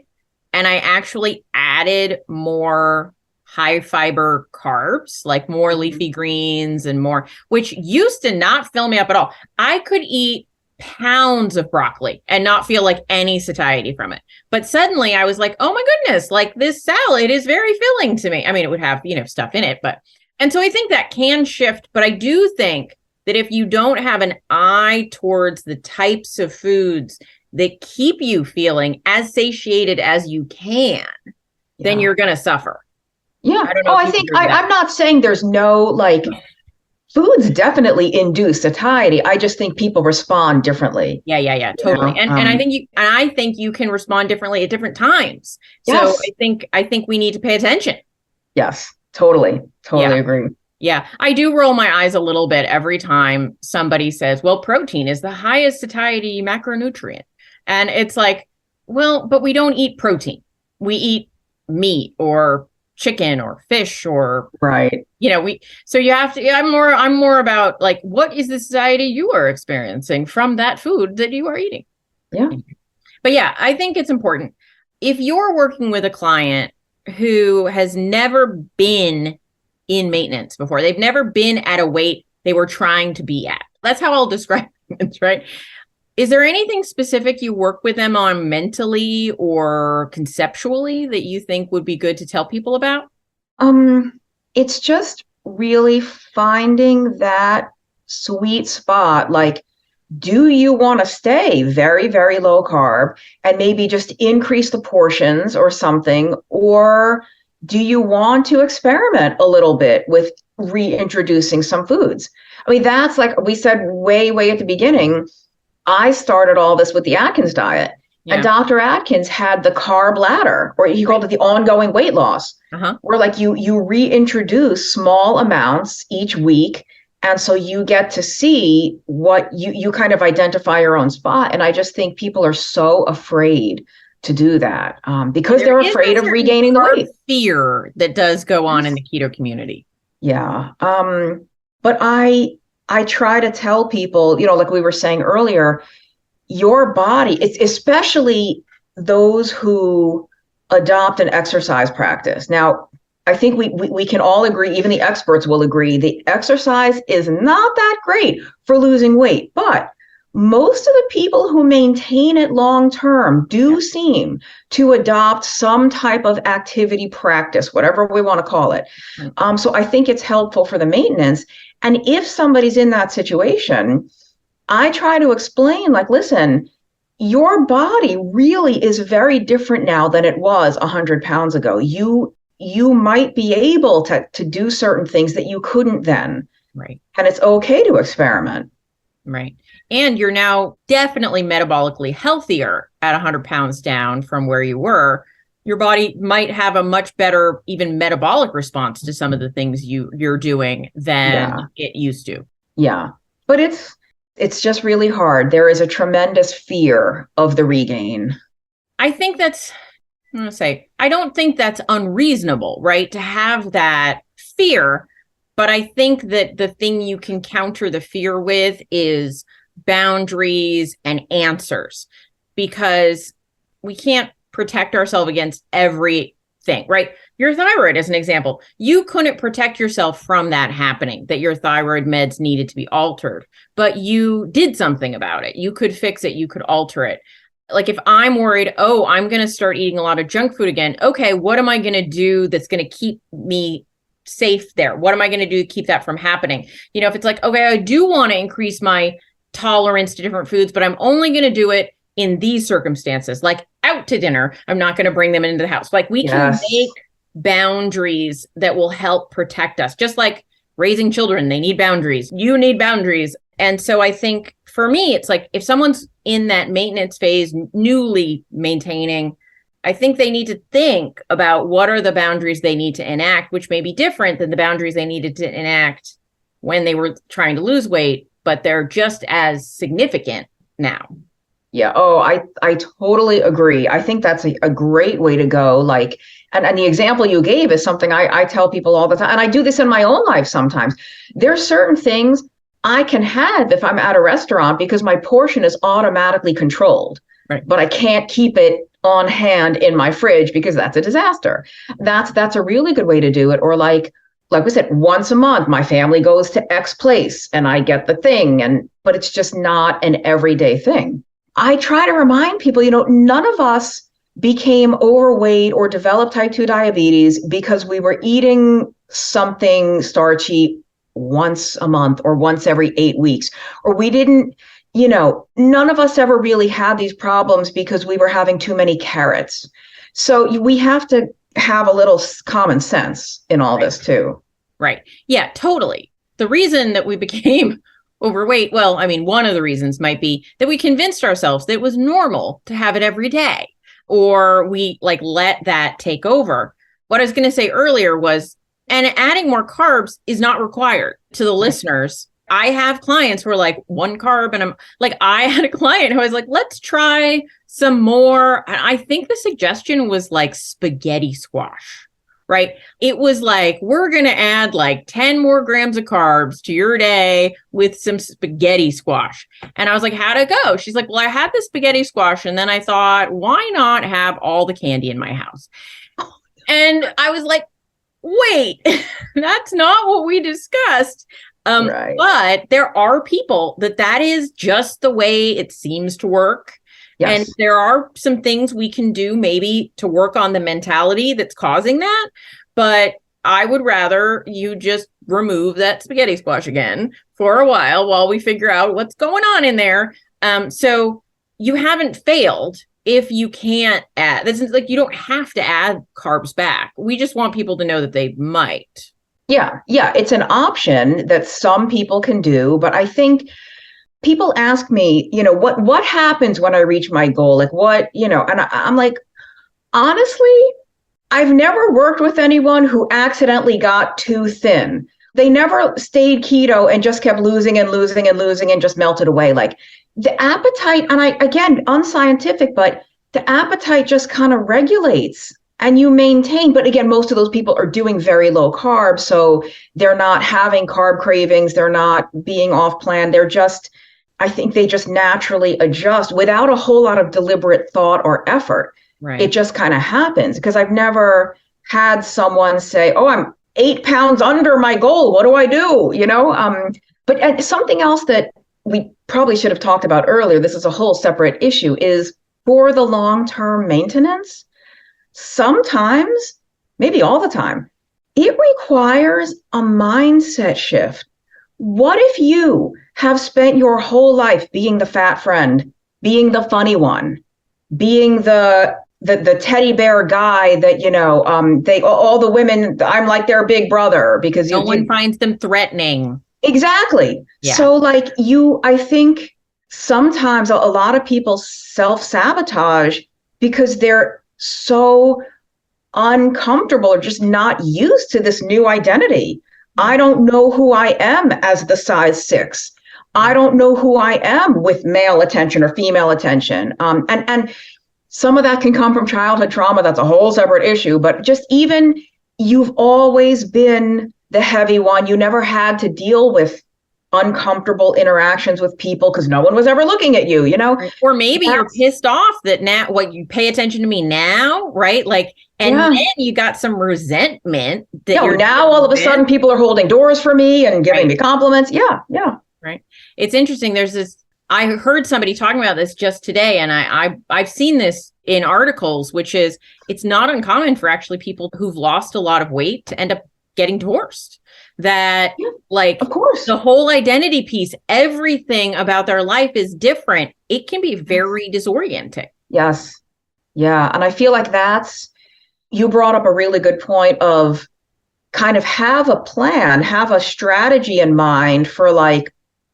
And I actually added more high fiber carbs, like more leafy greens and more, which used to not fill me up at all. I could eat pounds of broccoli and not feel like any satiety from it. But suddenly I was like, oh my goodness, like this salad is very filling to me. I mean, it would have, stuff in it, and so I think that can shift. But I do think that if you don't have an eye towards the types of foods that keep you feeling as satiated as you can, then you're going to suffer. Yeah. I'm not saying there's no foods definitely induce satiety. I just think people respond differently. Yeah, totally. And I think you can respond differently at different times. Yes. So I think we need to pay attention. Yes, totally agree. Yeah, I do roll my eyes a little bit every time somebody says, well, protein is the highest satiety macronutrient. And it's like, well, but we don't eat protein. We eat meat or chicken or fish or, right. So you have to, I'm more about like, what is the satiety you are experiencing from that food that you are eating? Yeah. But yeah, I think it's important. If you're working with a client who has never been in maintenance before, they've never been at a weight they were trying to be at. That's how I'll describe it, right? Is there anything specific you work with them on mentally or conceptually that you think would be good to tell people about? It's just really finding that sweet spot. Like, do you want to stay very, very low carb and maybe just increase the portions or something? Or do you want to experiment a little bit with reintroducing some foods? I mean, that's like we said way, way at the beginning. I started all this with the Atkins diet, and Dr. Atkins had the carb ladder, or he called it the ongoing weight loss, where like you reintroduce small amounts each week. And so you get to see what you kind of identify your own spot. And I just think people are so afraid to do that because they're afraid of regaining the weight. Fear that does go on in the keto community. Yeah. But I try to tell people, like we were saying earlier, your body, it's especially those who adopt an exercise practice. Now, I think we can all agree, even the experts will agree, the exercise is not that great for losing weight, but most of the people who maintain it long term do seem to adopt some type of activity practice, whatever we want to call it. So I think it's helpful for the maintenance. And if somebody's in that situation, I try to explain, like, listen, your body really is very different now than it was 100 pounds ago. You might be able to do certain things that you couldn't then. Right. And it's okay to experiment. Right. And you're now definitely metabolically healthier at 100 pounds down from where you were, your body might have a much better even metabolic response to some of the things you're doing than it used to. Yeah. But it's just really hard. There is a tremendous fear of the regain. I think I don't think that's unreasonable, right? To have that fear. But I think that the thing you can counter the fear with is boundaries and answers, because we can't protect ourselves against everything, right? Your thyroid, as an example, you couldn't protect yourself from that happening, that your thyroid meds needed to be altered, but you did something about it. You could fix it. You could alter it. Like if I'm worried, oh, I'm going to start eating a lot of junk food again. Okay, what am I going to do that's going to keep me safe there? What am I going to do to keep that from happening? You know, if it's like, okay, I do want to increase my tolerance to different foods, but I'm only going to do it in these circumstances, like out to dinner. I'm not going to bring them into the house. Like we can make boundaries that will help protect us, just like raising children. They need boundaries. You need boundaries. And so I think for me, it's like if someone's in that maintenance phase, newly maintaining, I think they need to think about what are the boundaries they need to enact, which may be different than the boundaries they needed to enact when they were trying to lose weight, but they're just as significant now. Yeah. Oh, I totally agree. I think that's a great way to go. Like, and the example you gave is something I tell people all the time. And I do this in my own life sometimes. There's certain things I can have if I'm at a restaurant because my portion is automatically controlled, right? But I can't keep it on hand in my fridge because that's a disaster. That's a really good way to do it. Or like we said, once a month, my family goes to X place and I get the thing. But it's just not an everyday thing. I try to remind people, none of us became overweight or developed type 2 diabetes because we were eating something starchy once a month or once every 8 weeks, or we didn't, none of us ever really had these problems because we were having too many carrots. So we have to have a little common sense in all this too. Right. Yeah, totally. The reason that we became overweight, well, I mean, one of the reasons might be that we convinced ourselves that it was normal to have it every day, or we let that take over. What I was going to say earlier was, and adding more carbs is not required. To the listeners, I have clients who are like 1 carb, and I'm like, I had a client who was like, let's try some more. And I think the suggestion was like spaghetti squash. Right. It was like, we're going to add like 10 more grams of carbs to your day with some spaghetti squash. And I was like, how'd it go? She's like, well, I had the spaghetti squash. And then I thought, why not have all the candy in my house? And I was like, wait, that's not what we discussed. Right. But there are people that is just the way it seems to work. Yes. And there are some things we can do maybe to work on the mentality that's causing that. But I would rather you just remove that spaghetti squash again for a while we figure out what's going on in there. So you haven't failed if you can't add. This is like, you don't have to add carbs back. We just want people to know that they might. Yeah. It's an option that some people can do. But I think people ask me, what happens when I reach my goal? Like what, and I'm like, honestly, I've never worked with anyone who accidentally got too thin. They never stayed keto and just kept losing and losing and losing and just melted away. Like the appetite, and again, unscientific, but the appetite just kind of regulates and you maintain. But again, most of those people are doing very low carb. So they're not having carb cravings. They're not being off plan. I think they just naturally adjust without a whole lot of deliberate thought or effort. Right. It just kind of happens because I've never had someone say, oh, I'm 8 pounds under my goal. What do I do? But something else that we probably should have talked about earlier, this is a whole separate issue, is for the long-term maintenance, sometimes, maybe all the time, it requires a mindset shift. What if you have spent your whole life being the fat friend, being the funny one, being the teddy bear guy that, all the women, I'm like their big brother because no one finds them threatening. Exactly. Yeah. So I think sometimes a lot of people self-sabotage because they're so uncomfortable or just not used to this new identity. I don't know who I am as the size 6. I don't know who I am with male attention or female attention. And some of that can come from childhood trauma. That's a whole separate issue. But just even you've always been the heavy one. You never had to deal with uncomfortable interactions with people because no one was ever looking at you, Or maybe you're pissed off that now, you pay attention to me now, right? Like, and then you got some resentment that now all of a sudden people are holding doors for me and giving me compliments. Yeah. Right. It's interesting. There's this, I heard somebody talking about this just today, and I've seen this in articles, which is it's not uncommon for actually people who've lost a lot of weight to end up getting divorced. That of course, the whole identity piece, everything about their life is different. It can be very disorienting. Yes. Yeah. And I feel like you brought up a really good point of kind of have a plan, have a strategy in mind for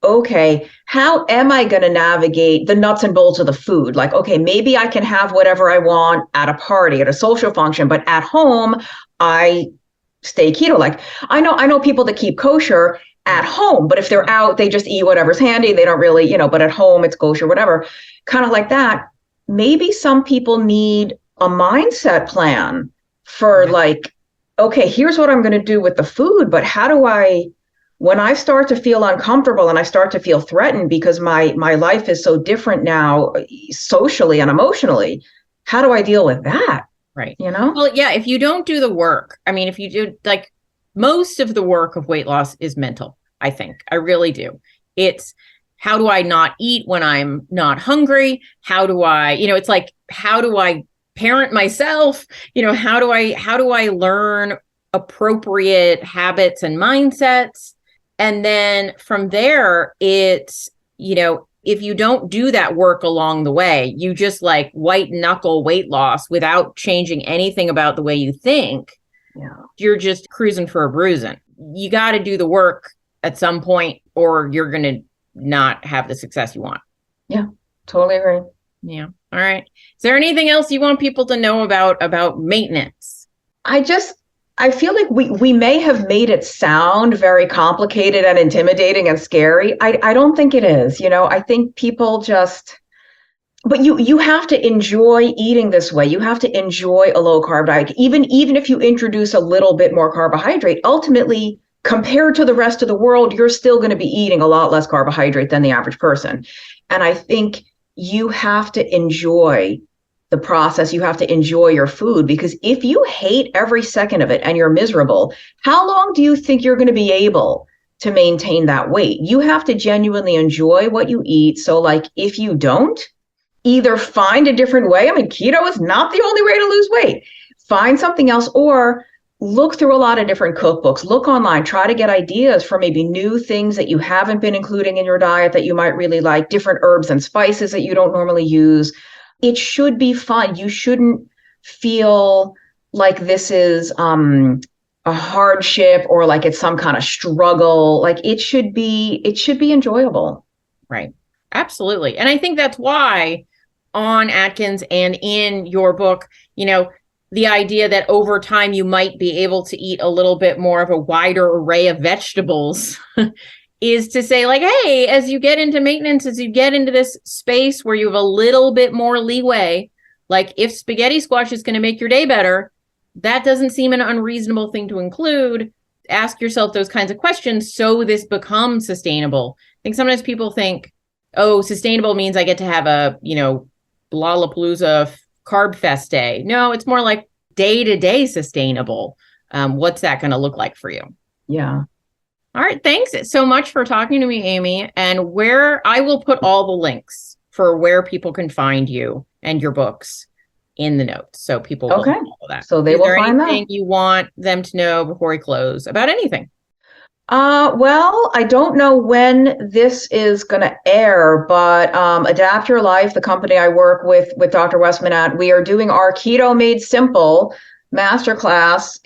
okay, how am I going to navigate the nuts and bolts of the food? Like, okay, maybe I can have whatever I want at a party, at a social function, but at home, I stay keto. Like I know people that keep kosher at home, but if they're out, they just eat whatever's handy. They don't really, but at home it's kosher, whatever, kind of like that. Maybe some people need a mindset plan for okay, here's what I'm going to do with the food, but how do when I start to feel uncomfortable and I start to feel threatened because my life is so different now socially and emotionally, how do I deal with that? Right. Well, yeah, if you don't do the work, if you do most of the work of weight loss is mental, I think. I really do. It's how do I not eat when I'm not hungry? How do I, it's how do I parent myself? How do I learn appropriate habits and mindsets? And then from there, it's, if you don't do that work along the way, you just white knuckle weight loss without changing anything about the way you think. Yeah. You're just cruising for a bruising. You got to do the work at some point or you're going to not have the success you want. Yeah, totally agree. Yeah. All right. Is there anything else you want people to know about maintenance? I feel like we may have made it sound very complicated and intimidating and scary. I don't think it is. I think people but you have to enjoy eating this way. You have to enjoy a low carb diet. Even if you introduce a little bit more carbohydrate, ultimately, compared to the rest of the world, you're still going to be eating a lot less carbohydrate than the average person. And I think you have to enjoy the process. You have to enjoy your food, because if you hate every second of it and you're miserable, how long do you think you're going to be able to maintain that weight? You have to genuinely enjoy what you eat. So if you don't, either find a different way. Keto is not the only way to lose weight. Find something else, or look through a lot of different cookbooks, look online, try to get ideas for maybe new things that you haven't been including in your diet that you might really like, different herbs and spices that you don't normally use. It should be fun. You shouldn't feel like this is a hardship or like it's some kind of struggle. It should be enjoyable. Right. Absolutely. And I think that's why on Atkins and in your book, the idea that over time you might be able to eat a little bit more of a wider array of vegetables is to say hey, as you get into maintenance, as you get into this space where you have a little bit more leeway, if spaghetti squash is going to make your day better, that doesn't seem an unreasonable thing to include. Ask yourself those kinds of questions so this becomes sustainable. I think sometimes people think, oh, sustainable means I get to have a, Lollapalooza carb fest day. No, it's more like day-to-day sustainable. What's that going to look like for you? Yeah. All right. Thanks so much for talking to me, Amy. And I will put all the links for where people can find you and your books in the notes. So people will know all that. So they will find that. Is there anything you want them to know before we close about anything? Well, I don't know when this is going to air, but Adapt Your Life, the company I work with Dr. Westman at, we are doing our Keto Made Simple masterclass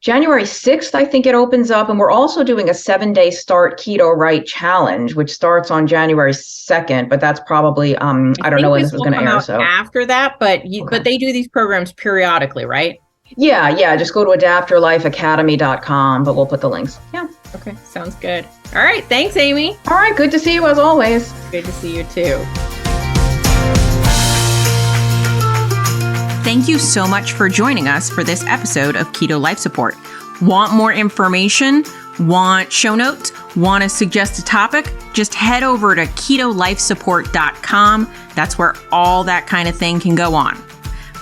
January 6th, I think it opens up. And we're also doing a 7-day Start Keto Right challenge, which starts on January 2nd. But that's probably, I don't know when this is going to air. So after that, but they do these programs periodically, right? Yeah. Just go to adaptyourlifeacademy.com, but we'll put the links. Yeah. Okay. Sounds good. All right. Thanks, Amy. All right. Good to see you as always. Good to see you too. Thank you so much for joining us for this episode of Keto Life Support. Want more information? Want show notes? Want to suggest a topic? Just head over to ketolifesupport.com. That's where all that kind of thing can go on.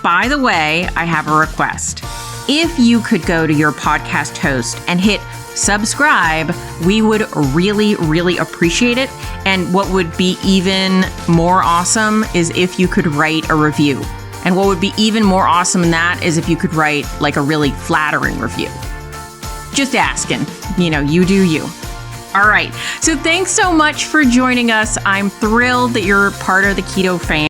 By the way, I have a request. If you could go to your podcast host and hit subscribe, we would really, really appreciate it. And what would be even more awesome is if you could write a review. And what would be even more awesome than that is if you could write like a really flattering review. Just asking, you do you. All right. So thanks so much for joining us. I'm thrilled that you're part of the Keto family.